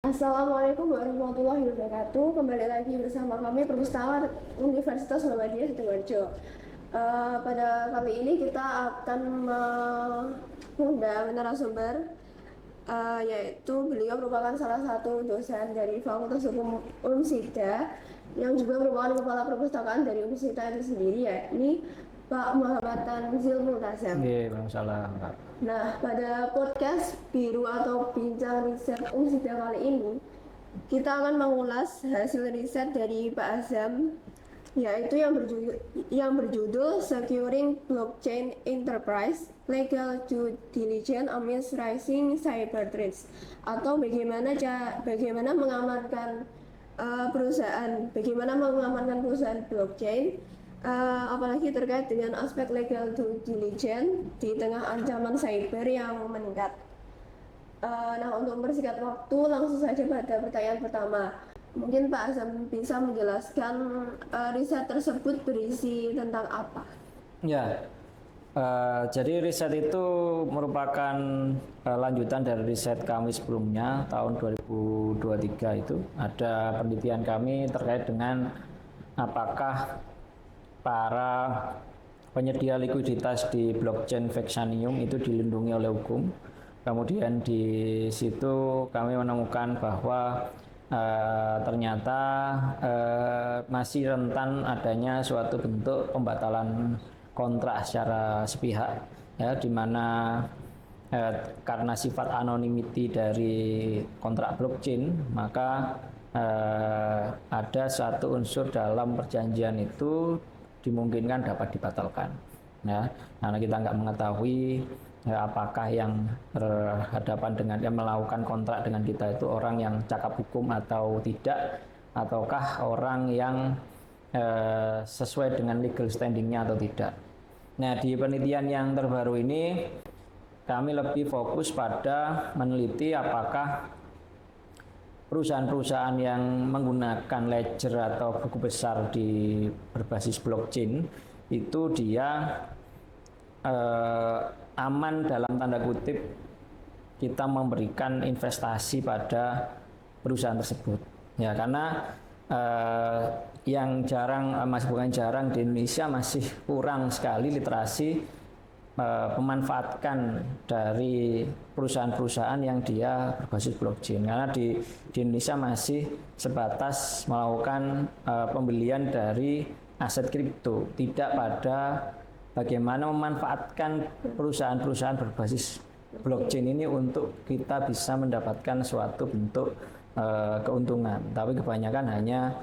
Assalamualaikum warahmatullahi wabarakatuh. Kembali lagi bersama kami Perpustakaan Universitas Muhammadiyah Sidoarjo. Pada kali ini kita akan mengundang narasumber, yaitu beliau merupakan salah satu dosen dari Fakultas Hukum Unsida yang juga merupakan kepala perpustakaan dari Unsida itu sendiri, yakni Pak Muhammad Tanzil Multazam. Iya, salah, Kak. Nah, pada podcast Biru atau Bincang Riset Unsida kali ini, kita akan mengulas hasil riset dari Pak Azam, yaitu yang berjudul Securing Blockchain Enterprise Legal Due Diligence Amidst Rising Cyber Threats, atau bagaimana mengamankan perusahaan blockchain, apalagi terkait dengan aspek legal due diligence di tengah ancaman cyber yang meningkat. Nah, untuk mempersingkat waktu, langsung saja pada pertanyaan pertama. Mungkin Pak Azam bisa menjelaskan riset tersebut berisi tentang apa? Ya, jadi riset itu merupakan lanjutan dari riset kami sebelumnya tahun 2023 itu. Ada penelitian kami terkait dengan apakah para penyedia likuiditas di blockchain Vexanium itu dilindungi oleh hukum. Kemudian di situ kami menemukan bahwa ternyata masih rentan adanya suatu bentuk pembatalan kontrak secara sepihak, ya, di mana karena sifat anonymity dari kontrak blockchain, maka ada satu unsur dalam perjanjian itu dimungkinkan dapat dibatalkan, ya, karena kita nggak mengetahui apakah yang berhadapan dengan yang melakukan kontrak dengan kita itu orang yang cakap hukum atau tidak, ataukah orang yang sesuai dengan legal standingnya atau tidak. Nah, di penelitian yang terbaru ini kami lebih fokus pada meneliti apakah perusahaan-perusahaan yang menggunakan ledger atau buku besar di berbasis blockchain itu dia aman dalam tanda kutip kita memberikan investasi pada perusahaan tersebut, ya, karena yang jarang, masih bukan jarang, di Indonesia masih kurang sekali literasi memanfaatkan dari perusahaan-perusahaan yang dia berbasis blockchain, karena di Indonesia masih sebatas melakukan pembelian dari aset kripto, tidak pada bagaimana memanfaatkan perusahaan-perusahaan berbasis blockchain ini untuk kita bisa mendapatkan suatu bentuk keuntungan. Tapi kebanyakan hanya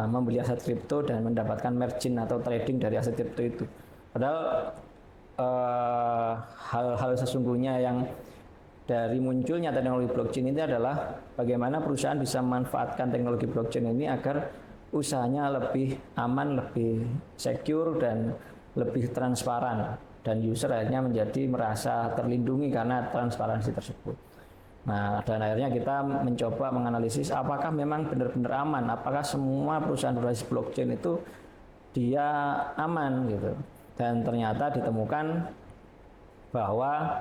membeli aset kripto dan mendapatkan margin atau trading dari aset kripto itu. Padahal hal-hal sesungguhnya yang dari munculnya teknologi blockchain ini adalah bagaimana perusahaan bisa memanfaatkan teknologi blockchain ini agar usahanya lebih aman, lebih secure, dan lebih transparan, dan user akhirnya menjadi merasa terlindungi karena transparansi tersebut. Nah, dan akhirnya kita mencoba menganalisis apakah memang benar-benar aman, apakah semua perusahaan berbasis blockchain itu dia aman gitu. Dan ternyata ditemukan bahwa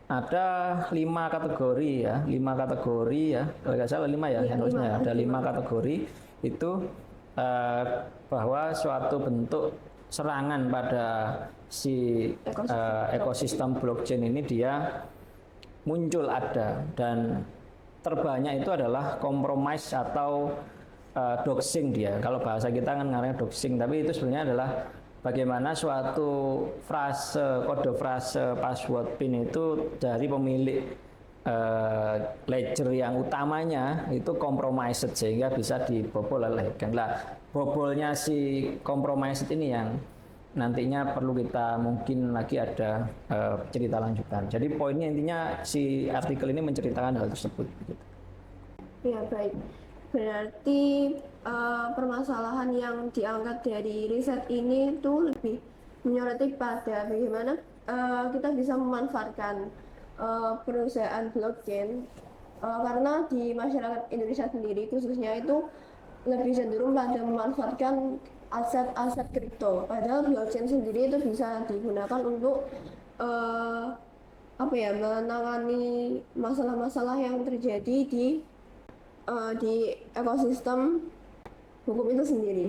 ada 5 kategori ya, kalau nggak salah 5 ya, harusnya ada 5 kategori itu, bahwa suatu bentuk serangan pada si ekosistem blockchain ini dia muncul ada, dan terbanyak itu adalah compromise atau doxing dia. Kalau bahasa kita kan namanya doxing, tapi itu sebenarnya adalah bagaimana suatu kode frase password PIN itu dari pemilik ledger yang utamanya itu compromised sehingga bisa dibobol oleh hacker. Lah, bobolnya si compromised ini yang nantinya perlu kita mungkin lagi ada cerita lanjutan. Jadi poinnya intinya si artikel ini menceritakan hal tersebut. Gitu. Ya, baik. Berarti permasalahan yang diangkat dari riset ini itu lebih menyoroti pada bagaimana kita bisa memanfaatkan perusahaan blockchain, karena di masyarakat Indonesia sendiri khususnya itu lebih cenderung pada memanfaatkan aset-aset kripto, padahal blockchain sendiri itu bisa digunakan untuk menangani masalah-masalah yang terjadi di di ekosistem hukum itu sendiri.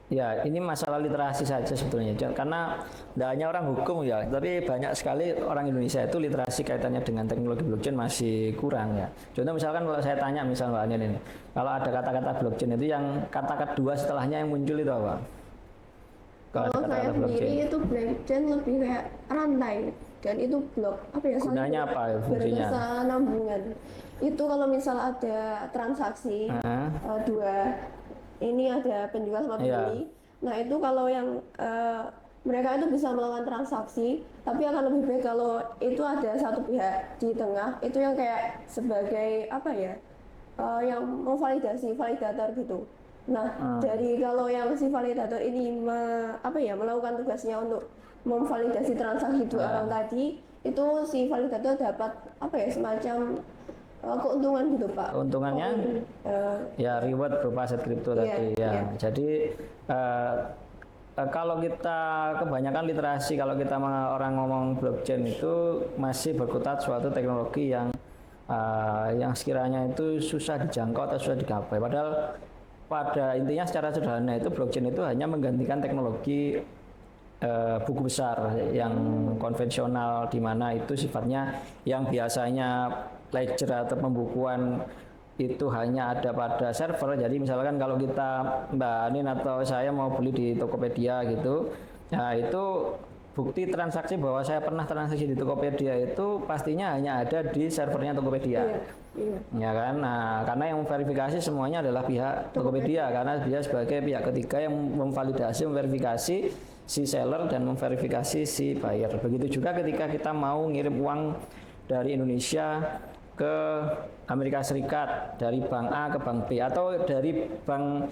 Ya, ini masalah literasi saja sebetulnya. Karena tidak hanya orang hukum ya, tapi banyak sekali orang Indonesia itu literasi kaitannya dengan teknologi blockchain masih kurang ya. Contoh misalkan kalau saya tanya misalnya ini, kalau ada kata-kata blockchain itu yang kata kedua setelahnya yang muncul itu apa? Kalau ada Kalau saya kata-kata sendiri blockchain, itu blockchain lebih kayak rantai, dan itu blok apa ya? gunanya apa ya fungsinya? Berkesinambungan. Itu kalau misal ada transaksi dua, ini ada penjual sama Iya. pembeli. Nah itu kalau yang mereka itu bisa melakukan transaksi, tapi akan lebih baik kalau itu ada satu pihak di tengah itu yang kayak sebagai apa ya, yang memvalidasi, validator gitu. Nah dari kalau yang si validator ini melakukan tugasnya untuk memvalidasi transaksi dua orang tadi, itu si validator dapat apa ya, semacam keuntungan gitu Pak. Keuntungannya ya reward berupa aset kripto tadi ya. iya. Jadi kalau kita kebanyakan literasi, kalau kita orang ngomong blockchain itu masih berkutat suatu teknologi yang sekiranya itu susah dijangkau atau susah digapai. Padahal pada intinya secara sederhana itu blockchain itu hanya menggantikan teknologi buku besar yang konvensional, di mana itu sifatnya yang biasanya ledger atau pembukuan itu hanya ada pada server. Jadi misalkan kalau kita Mbak Anin atau saya mau beli di Tokopedia gitu, nah itu bukti transaksi bahwa saya pernah transaksi di Tokopedia itu pastinya hanya ada di servernya Tokopedia. Iya. Ya kan? Nah, karena yang memverifikasi semuanya adalah pihak Tokopedia, karena dia sebagai pihak ketiga yang memverifikasi si seller dan memverifikasi si buyer. Begitu juga ketika kita mau ngirim uang dari Indonesia ke Amerika Serikat, dari bank A ke bank B, atau dari bank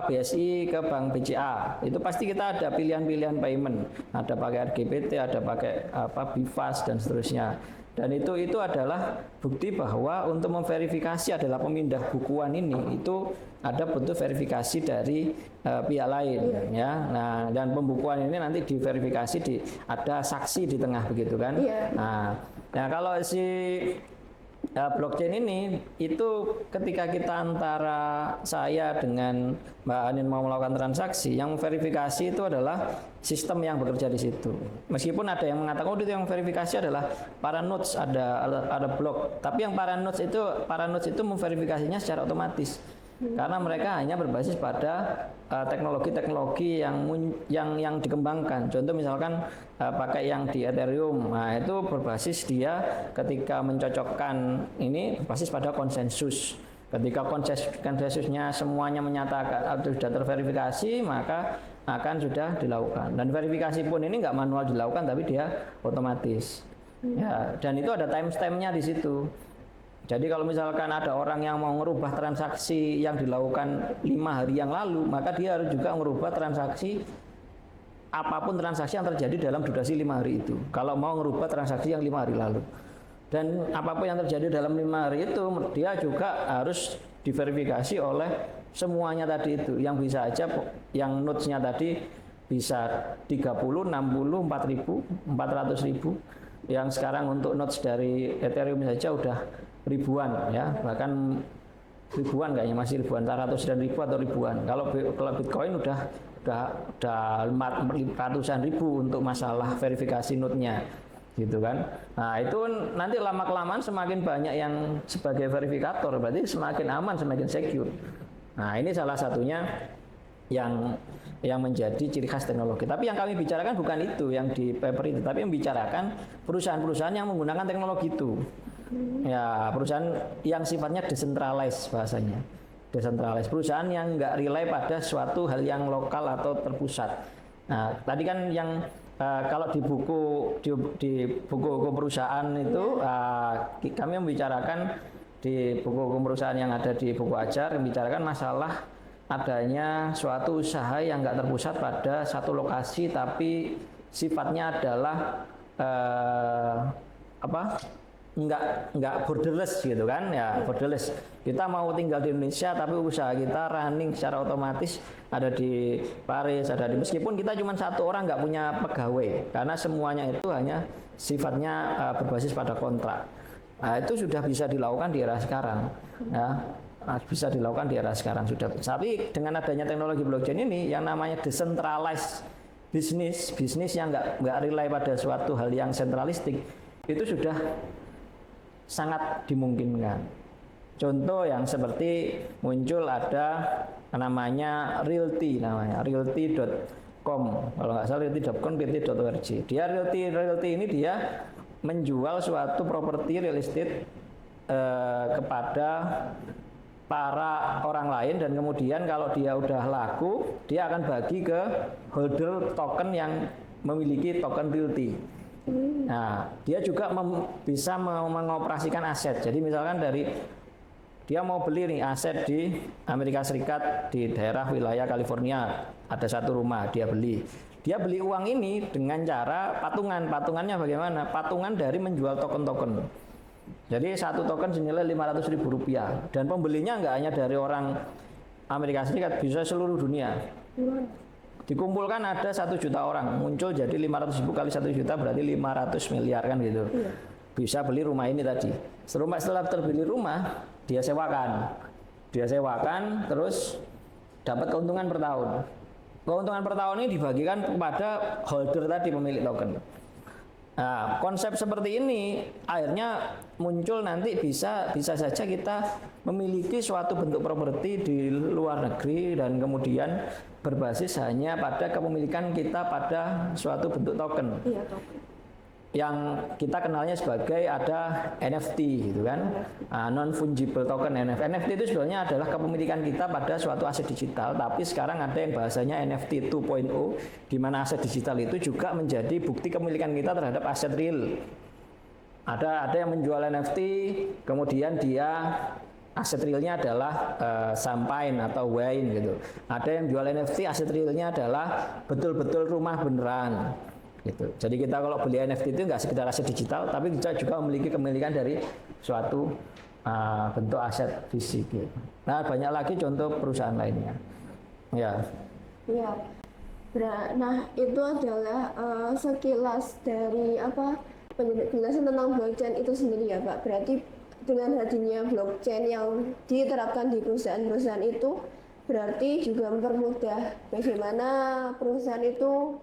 BSI ke bank BCA, itu pasti kita ada pilihan-pilihan payment, ada pakai RGPT, ada pakai BIFAS dan seterusnya. Dan itu adalah bukti bahwa untuk memverifikasi adalah pemindah bukuan ini itu ada bentuk verifikasi dari pihak lain ya. Nah, dan pembukuan ini nanti diverifikasi ada saksi di tengah begitu kan. Nah, kalau si blockchain ini itu ketika kita antara saya dengan Mbak Anin mau melakukan transaksi, yang verifikasi itu adalah sistem yang bekerja di situ. Meskipun ada yang mengatakan itu yang verifikasi adalah para nodes, ada blok, tapi yang para nodes itu memverifikasinya secara otomatis. Karena mereka hanya berbasis pada teknologi-teknologi yang dikembangkan. Contoh misalkan pakai yang di Ethereum, nah itu berbasis dia ketika mencocokkan ini berbasis pada konsensus. Ketika konsensusnya semuanya menyatakan atau sudah terverifikasi, maka akan sudah dilakukan. Dan verifikasi pun ini nggak manual dilakukan, tapi dia otomatis. Ya, dan itu ada timestamp-nya di situ. Jadi kalau misalkan ada orang yang mau merubah transaksi yang dilakukan 5 hari yang lalu, maka dia harus juga merubah transaksi apapun transaksi yang terjadi dalam durasi 5 hari itu. Kalau mau merubah transaksi yang 5 hari lalu. Dan apapun yang terjadi dalam 5 hari itu, dia juga harus diverifikasi oleh semuanya tadi itu. Yang bisa aja, yang nodes-nya tadi bisa 30, 60, 4.000, 400.000. Yang sekarang untuk nodes dari Ethereum saja udah ribuan ya, bahkan ribuan kayaknya, masih ribuan, ratusan ribu atau ribuan. Kalau Bitcoin udah ratusan ribu untuk masalah verifikasi node-nya gitu kan. Nah itu nanti lama-kelamaan semakin banyak yang sebagai verifikator, berarti semakin aman, semakin secure. Nah ini salah satunya yang menjadi ciri khas teknologi. Tapi yang kami bicarakan bukan itu yang di paper itu, tapi membicarakan perusahaan-perusahaan yang menggunakan teknologi itu. Ya, perusahaan yang sifatnya decentralized bahasanya. Decentralized, perusahaan yang nggak rely pada suatu hal yang lokal atau terpusat. Nah, tadi kan yang kalau di buku hukum perusahaan itu kami membicarakan di buku hukum perusahaan yang ada di buku ajar, membicarakan masalah adanya suatu usaha yang nggak terpusat pada satu lokasi, tapi sifatnya adalah nggak borderless gitu kan ya, borderless. Kita mau tinggal di Indonesia tapi usaha kita running secara otomatis ada di Paris, ada di, meskipun kita cuma satu orang nggak punya pegawai, karena semuanya itu hanya sifatnya berbasis pada kontrak. Nah, itu sudah bisa dilakukan di era sekarang, ya. Nah, bisa dilakukan di era sekarang sudah. Tapi dengan adanya teknologi blockchain ini, yang namanya decentralized bisnis yang nggak rely pada suatu hal yang sentralistik, itu sudah sangat dimungkinkan. Contoh yang seperti muncul ada namanya realty.com, kalau nggak salah realty.com, realty.org. Dia realty ini dia menjual suatu properti real estate kepada para orang lain, dan kemudian kalau dia udah laku, dia akan bagi ke holder token yang memiliki token realty. Nah, dia juga bisa mengoperasikan aset. Jadi misalkan dia mau beli nih aset di Amerika Serikat di daerah wilayah California, ada satu rumah dia beli. Dia beli uang ini dengan cara patungan. Patungannya bagaimana? Patungan dari menjual token-token. Jadi satu token senilai Rp500.000, dan pembelinya nggak hanya dari orang Amerika Serikat, bisa seluruh dunia. Dikumpulkan ada 1 juta orang, muncul jadi 500.000 kali 1 juta berarti 500 miliar kan gitu. Bisa beli rumah ini tadi. Setelah terbeli rumah, dia sewakan, terus dapat keuntungan per tahun. Keuntungan per tahun ini dibagikan kepada holder tadi, pemilik token. Nah, konsep seperti ini akhirnya muncul nanti bisa saja kita memiliki suatu bentuk properti di luar negeri dan kemudian berbasis hanya pada kepemilikan kita pada suatu bentuk token. Iya, token. Yang kita kenalnya sebagai ada NFT gitu kan, non fungible token. NFT itu sebenarnya adalah kepemilikan kita pada suatu aset digital, tapi sekarang ada yang bahasanya NFT 2.0, di mana aset digital itu juga menjadi bukti kepemilikan kita terhadap aset real. Ada yang menjual NFT, kemudian dia aset realnya adalah champagne atau wine gitu. Ada yang jual NFT, aset realnya adalah betul-betul rumah beneran. Gitu. Jadi kita kalau beli NFT itu nggak sekedar aset digital, tapi kita juga memiliki kepemilikan dari suatu bentuk aset fisik. Gitu. Nah, banyak lagi contoh perusahaan lainnya. Ya. Ya. Nah, itu adalah sekilas dari penjelasan tentang blockchain itu sendiri ya, Pak. Berarti dengan hadirnya blockchain yang diterapkan di perusahaan-perusahaan itu berarti juga mempermudah bagaimana perusahaan itu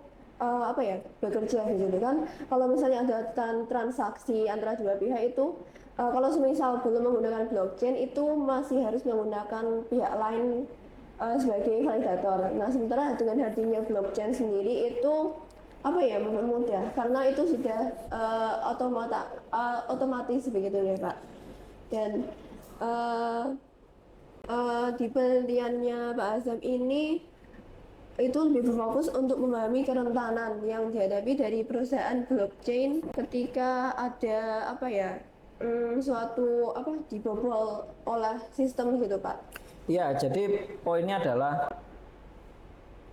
bekerja gitu kan. Kalau misalnya ada transaksi antara dua pihak itu, kalau semisal belum menggunakan blockchain itu masih harus menggunakan pihak lain sebagai validator. Nah, sementara dengan hadirnya blockchain sendiri itu mempermudah karena itu sudah otomatis begitu ya, Pak. Dan di penelitiannya Pak Azam ini itu lebih berfokus untuk memahami kerentanan yang dihadapi dari perusahaan blockchain ketika ada dibobol oleh sistem gitu, Pak. Ya, jadi poinnya adalah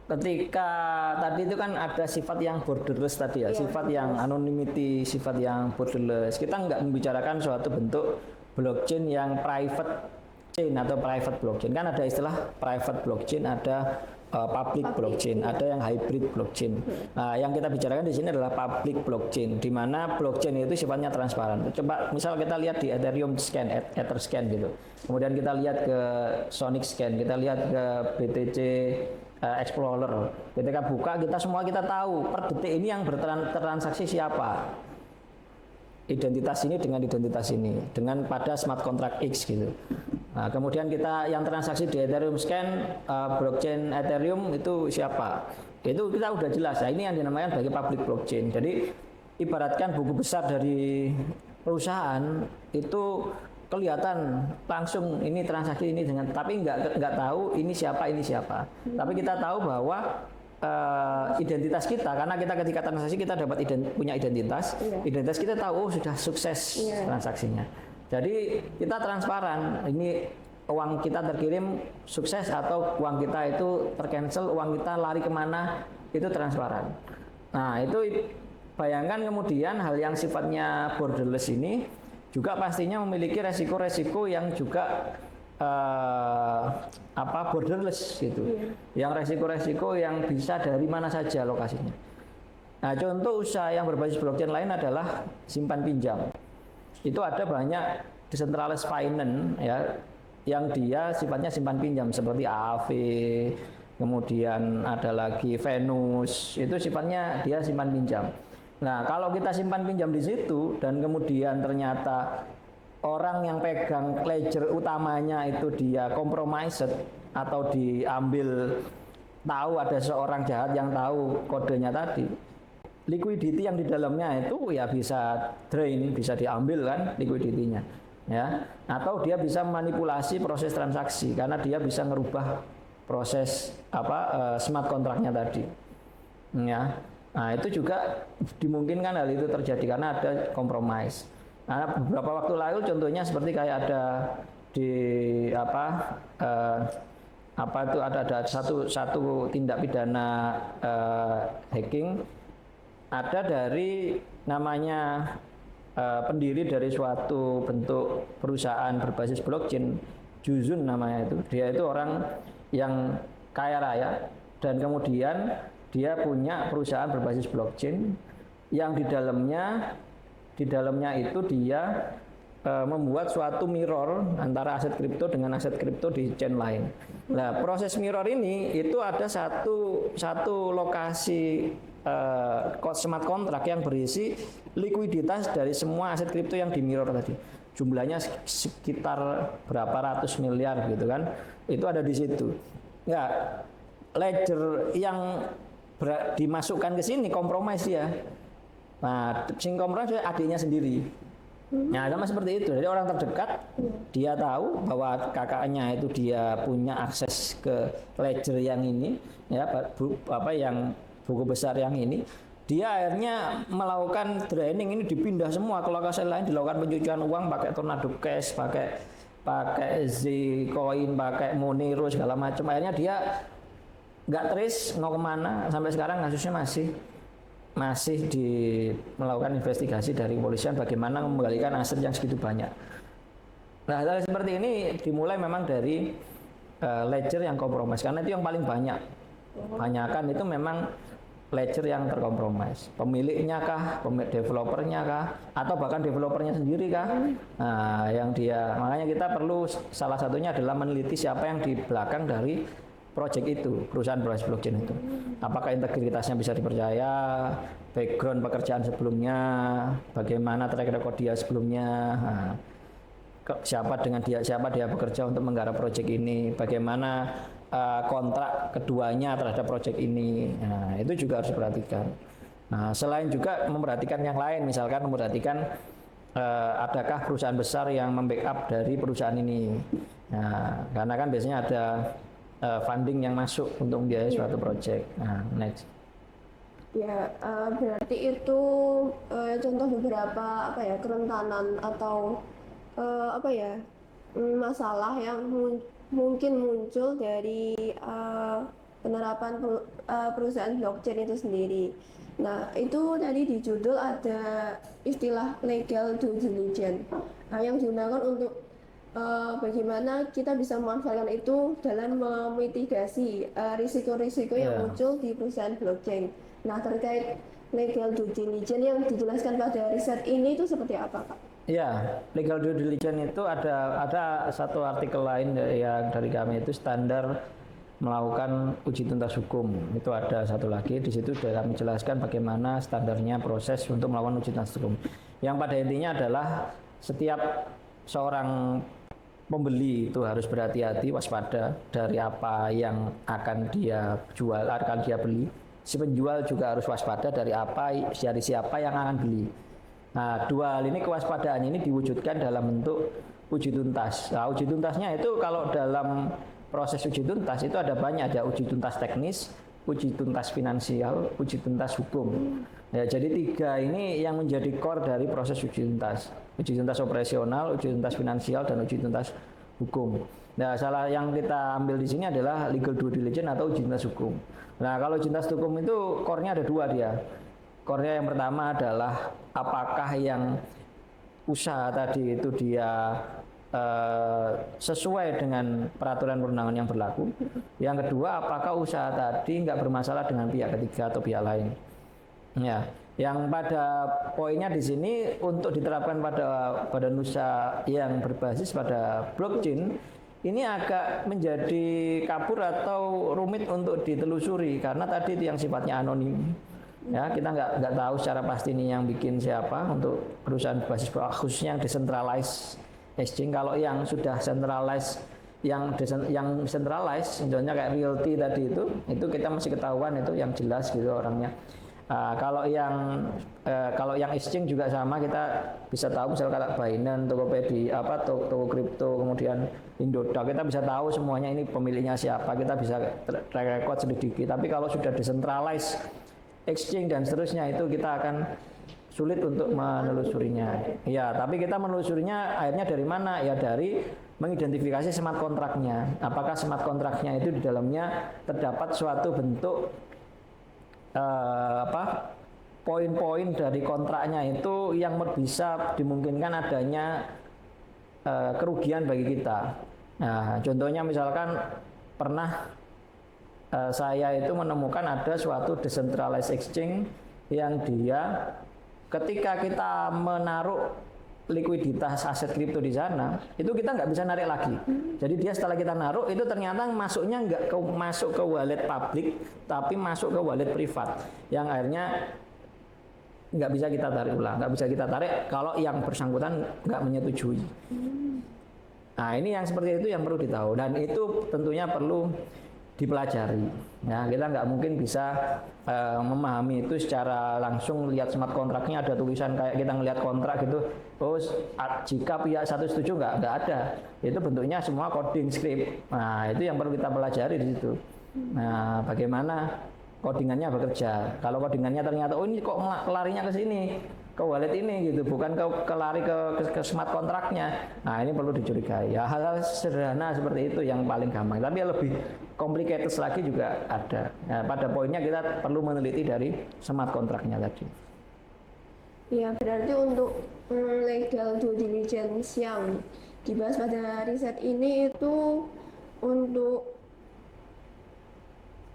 ketika tadi itu kan ada sifat yang borderless tadi ya, sifat yang anonymity, sifat yang borderless. Kita nggak membicarakan suatu bentuk blockchain yang private chain atau private blockchain. Kan ada istilah private blockchain, ada public blockchain, ada yang hybrid blockchain. Nah, yang kita bicarakan di sini adalah public blockchain, di mana blockchain itu sifatnya transparan. Coba misal kita lihat di Ethereum scan, Etherscan gitu. Kemudian kita lihat ke Sonic Scan, kita lihat ke BTC Explorer. Ketika buka, kita tahu per detik ini yang bertransaksi siapa. Identitas ini dengan identitas ini, dengan pada smart contract X gitu. Nah, kemudian kita yang transaksi di Ethereum Scan, blockchain Ethereum itu siapa? Itu kita udah jelas. Nah, ini yang dinamakan sebagai public blockchain. Jadi ibaratkan buku besar dari perusahaan itu kelihatan langsung ini transaksi ini dengan, tapi nggak tahu ini siapa. Tapi kita tahu bahwa identitas kita, karena kita ketika transaksi kita dapat punya identitas, identitas kita tahu sudah sukses transaksinya. Jadi kita transparan, ini uang kita terkirim sukses atau uang kita itu tercancel, uang kita lari kemana, itu transparan. Nah, itu bayangkan kemudian hal yang sifatnya borderless ini juga pastinya memiliki resiko-resiko yang juga borderless gitu. Yang resiko-resiko yang bisa dari mana saja lokasinya. Nah, contoh usaha yang berbasis blockchain lain adalah simpan pinjam. itu ada banyak decentralized finance ya, yang dia sifatnya simpan pinjam seperti AAV, kemudian ada lagi Venus, itu sifatnya dia simpan pinjam. Nah, kalau kita simpan pinjam di situ dan kemudian ternyata orang yang pegang ledger utamanya itu dia compromised atau diambil, tahu ada seorang jahat yang tahu kodenya tadi, liquidity yang di dalamnya itu ya bisa drain, bisa diambil kan liquidity-nya ya, atau dia bisa manipulasi proses transaksi karena dia bisa merubah proses smart kontraknya tadi ya. Nah, itu juga dimungkinkan hal itu terjadi karena ada compromise. Nah, beberapa waktu lalu contohnya seperti kayak ada di ada satu tindak pidana hacking, ada dari namanya pendiri dari suatu bentuk perusahaan berbasis blockchain, Juzun namanya itu. Dia itu orang yang kaya raya dan kemudian dia punya perusahaan berbasis blockchain yang di dalamnya itu dia membuat suatu mirror antara aset kripto dengan aset kripto di chain lain. Nah, proses mirror ini itu ada satu lokasi smart contract yang berisi likuiditas dari semua aset kripto yang di mirror tadi. Jumlahnya sekitar berapa ratus miliar gitu kan. Itu ada di situ. Ya, ledger yang dimasukkan ke sini kompromis ya. Nah, sing kompromis adiknya sendiri. Nah, sama seperti itu. Jadi orang terdekat dia tahu bahwa kakaknya itu dia punya akses ke ledger yang ini, ya, yang buku besar yang ini. Dia akhirnya melakukan draining ini, dipindah semua ke lokasi lain, dilakukan pencucian uang pakai Tornado Cash, pakai Zcoin, pakai Monero segala macam. Akhirnya dia nggak trace mau kemana, sampai sekarang kasusnya masih melakukan investigasi dari kepolisian bagaimana mengembalikan aset yang segitu banyak. Nah, hal seperti ini dimulai memang dari ledger yang kompromis karena itu yang paling banyak. Banyakan itu memang ledger yang terkompromis. Pemiliknya kah, developernya kah, atau bahkan developernya sendiri kah? Nah, makanya kita perlu, salah satunya adalah meneliti siapa yang di belakang dari project itu, perusahaan berbasis blockchain itu. Apakah integritasnya bisa dipercaya, background pekerjaan sebelumnya, bagaimana track record dia sebelumnya, nah, siapa dia bekerja untuk menggarap project ini, bagaimana kontrak keduanya terhadap project ini. Nah, itu juga harus diperhatikan. Nah, selain juga memperhatikan yang lain, misalkan memperhatikan adakah perusahaan besar yang membackup dari perusahaan ini. Nah, karena kan biasanya ada funding yang masuk untuk membiayai suatu project. Nah, next. Ya, berarti itu contoh beberapa kerentanan atau masalah yang mungkin muncul dari penerapan perusahaan blockchain itu sendiri. Nah, itu tadi di judul ada istilah legal due diligence, yang digunakan untuk bagaimana kita bisa memanfaatkan itu dalam memitigasi risiko-risiko yang muncul di perusahaan blockchain. Nah, terkait legal due diligence yang dijelaskan pada riset ini itu seperti apa, Pak? Ya, legal due diligence itu ada satu artikel lain yang dari kami itu standar melakukan uji tuntas hukum. Itu ada satu lagi di situ sudah kami jelaskan bagaimana standarnya proses untuk melakukan uji tuntas hukum. Yang pada intinya adalah setiap seorang pembeli itu harus berhati-hati, waspada dari apa yang akan dia jual, akan dia beli. Si penjual juga harus waspada dari siapa yang akan beli. Nah, dua hal ini, kewaspadaan ini diwujudkan dalam bentuk uji tuntas. Nah, uji tuntasnya itu kalau dalam proses uji tuntas itu ada banyak, ada uji tuntas teknis, uji tuntas finansial, uji tuntas hukum. Ya, jadi tiga ini yang menjadi core dari proses uji tuntas. Uji tuntas operasional, uji tuntas finansial, dan uji tuntas hukum. Nah, salah yang kita ambil di sini adalah legal due diligence atau uji tuntas hukum. Nah, kalau uji tuntas hukum itu core-nya ada dua dia. Core-nya yang pertama adalah apakah yang usaha tadi itu dia sesuai dengan peraturan perundangan yang berlaku. Yang kedua, apakah usaha tadi nggak bermasalah dengan pihak ketiga atau pihak lain. Ya, Yang pada poinnya di sini untuk diterapkan pada badan usaha yang berbasis pada blockchain ini agak menjadi kabur atau rumit untuk ditelusuri karena tadi itu yang sifatnya anonim. Ya, kita nggak tahu secara pasti ini yang bikin siapa untuk perusahaan berbasis khususnya yang decentralized exchange. Kalau yang sudah centralized yang centralized contohnya kayak realty tadi itu kita masih ketahuan itu yang jelas gitu orangnya. Kalau yang exchange juga sama kita bisa tahu misalnya kayak Binance, Tokopedia, toko kripto, kemudian Indodax kita bisa tahu semuanya ini pemiliknya siapa, kita bisa track record sedikit. Tapi kalau sudah decentralized exchange dan seterusnya itu kita akan sulit untuk menelusurinya. Ya, tapi kita menelusurinya akhirnya dari mana? Ya dari mengidentifikasi smart kontraknya. Apakah smart kontraknya itu di dalamnya terdapat suatu bentuk poin-poin dari kontraknya itu yang bisa dimungkinkan adanya kerugian bagi kita. Nah, contohnya misalkan pernah saya itu menemukan ada suatu decentralized exchange yang dia ketika kita menaruh likuiditas aset kripto di sana, itu kita nggak bisa narik lagi. Jadi dia setelah kita naruh itu ternyata masuknya nggak masuk ke wallet publik, tapi masuk ke wallet privat, yang akhirnya nggak bisa kita tarik ulang, nggak bisa kita tarik kalau yang bersangkutan nggak menyetujui. Nah ini yang seperti itu yang perlu ditahu dan itu tentunya perlu dipelajari. Ya, kita nggak mungkin bisa memahami itu secara langsung lihat smart kontraknya ada tulisan kayak kita ngelihat kontrak gitu. Oh, jika pihak satu setuju nggak ada. Itu bentuknya semua coding script. Nah, itu yang perlu kita pelajari di situ. Nah, bagaimana codingannya bekerja. Kalau codingannya ternyata oh ini kok larinya ke sini, ke wallet ini gitu, bukan ke lari ke smart kontraknya. Nah, ini perlu dicurigai. Ya, hal-hal sederhana seperti itu yang paling gampang. Tapi yang lebih complicated lagi juga ada. Nah, pada poinnya kita perlu meneliti dari smart kontraknya tadi. Ya, berarti untuk legal due diligence yang dibahas pada riset ini itu untuk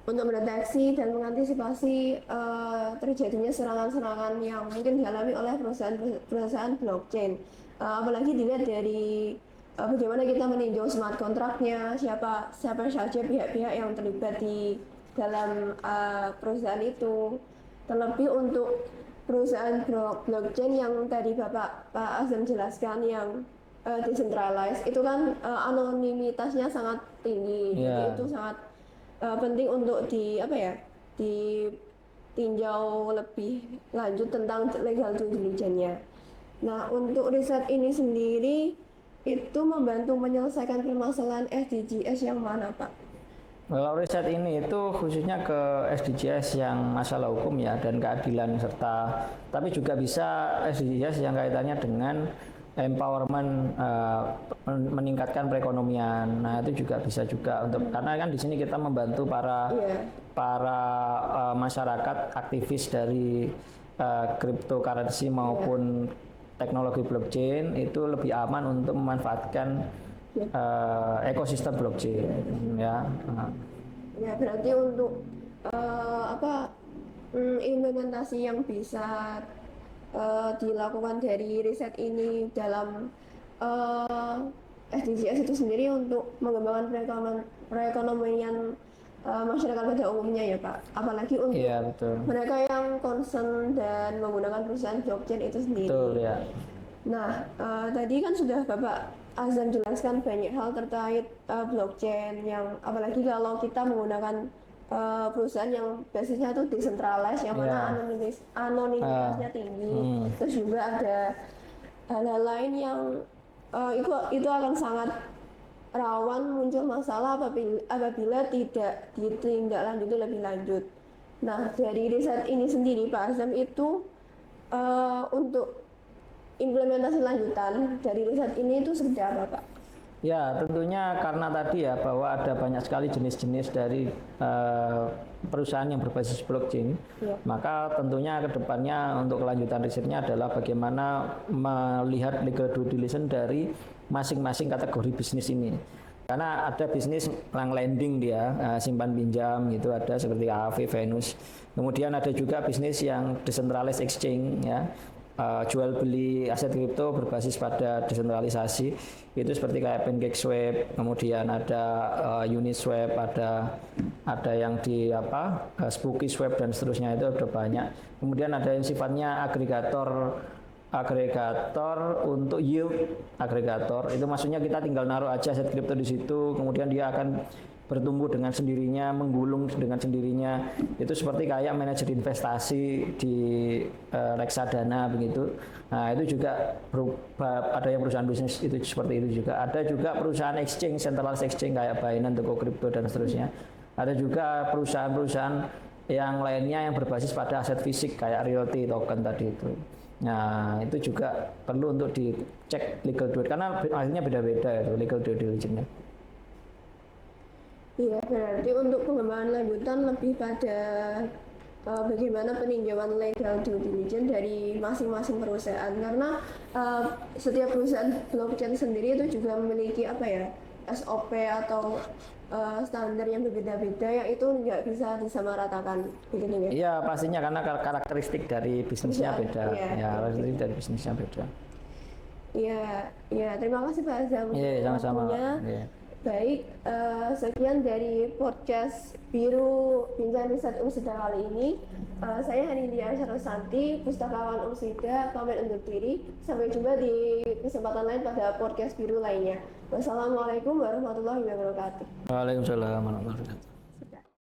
mendeteksi dan mengantisipasi terjadinya serangan-serangan yang mungkin dialami oleh perusahaan blockchain. Apalagi dilihat dari bagaimana kita meninjau smart kontraknya, siapa saja pihak-pihak yang terlibat di dalam perusahaan itu. Terlebih untuk perusahaan blockchain yang tadi Pak Azam jelaskan yang decentralized itu kan anonimitasnya sangat tinggi, jadi itu sangat penting untuk ditinjau lebih lanjut tentang legal due diligence-nya. Nah, untuk riset ini sendiri itu membantu menyelesaikan permasalahan SDGs yang mana, Pak? Kalau riset ini itu khususnya ke SDGs yang masalah hukum ya dan keadilan serta tapi juga bisa SDGs yang kaitannya dengan empowerment, meningkatkan perekonomian. Nah itu juga bisa juga untuk karena kan di sini kita membantu para masyarakat aktivis dari cryptocurrency maupun teknologi blockchain itu lebih aman untuk memanfaatkan ekosistem blockchain ya. Ya berarti untuk implementasi yang bisa dilakukan dari riset ini dalam SDGs itu sendiri untuk mengembangkan perekonomian masyarakat pada umumnya ya Pak, apalagi untuk mereka yang concern dan menggunakan perusahaan blockchain itu sendiri. Betul ya. Nah tadi kan sudah Bapak Azam jelaskan banyak hal terkait blockchain yang apalagi kalau kita menggunakan perusahaan yang basisnya itu decentralized yang mana anonimitasnya tinggi. Terus juga ada hal-hal lain yang itu akan sangat rawan muncul masalah apabila tidak ditindaklanjuti lebih lanjut. Nah dari riset ini sendiri Pak Azam itu untuk implementasi lanjutan dari riset ini itu seperti apa Pak? Ya tentunya karena tadi ya bahwa ada banyak sekali jenis-jenis dari perusahaan yang berbasis blockchain, maka tentunya kedepannya untuk kelanjutan risetnya adalah bagaimana melihat legal due diligence dari masing-masing kategori bisnis ini. Karena ada bisnis yang lending dia, simpan pinjam gitu, ada seperti AAV, Venus. Kemudian ada juga bisnis yang decentralized exchange ya. Jual beli aset kripto berbasis pada desentralisasi, itu seperti kayak PancakeSwap, kemudian ada Uniswap, ada yang di SpookySwap dan seterusnya, itu ada banyak. Kemudian ada yang sifatnya agregator untuk yield agregator, itu maksudnya kita tinggal naruh aja aset kripto di situ, kemudian dia akan bertumbuh dengan sendirinya, menggulung dengan sendirinya. Itu seperti kayak manajer investasi di reksadana begitu. Nah, itu juga ada yang perusahaan bisnis itu seperti itu juga. Ada juga perusahaan exchange, centralized exchange kayak Binance, Toko Kripto dan seterusnya. Ada juga perusahaan-perusahaan yang lainnya yang berbasis pada aset fisik kayak realty token tadi itu. Nah, itu juga perlu untuk dicek legal due karena akhirnya beda-beda itu legal due diligence-nya. Iya, berarti untuk pengembangan lanjutan lebih pada bagaimana peninjauan legal due diligence dari masing-masing perusahaan, karena setiap perusahaan blockchain sendiri itu juga memiliki SOP atau standar yang berbeda-beda, yang itu nggak bisa disamaratakan begitu ya? Iya, pastinya karena karakteristik dari bisnisnya beda. Iya. Ya, karakteristik dari bisnisnya beda. Iya, terima kasih Pak Azam Iya, sama-sama. waktunya. Iya. Baik, sekian dari podcast Biru Bincang Riset Umsida kali ini. Saya Hanidia Syarsanti, pustakawan Umsida, pamit undur diri. Sampai jumpa di kesempatan lain pada podcast Biru lainnya. Wassalamualaikum warahmatullahi wabarakatuh. Waalaikumsalam warahmatullahi wabarakatuh.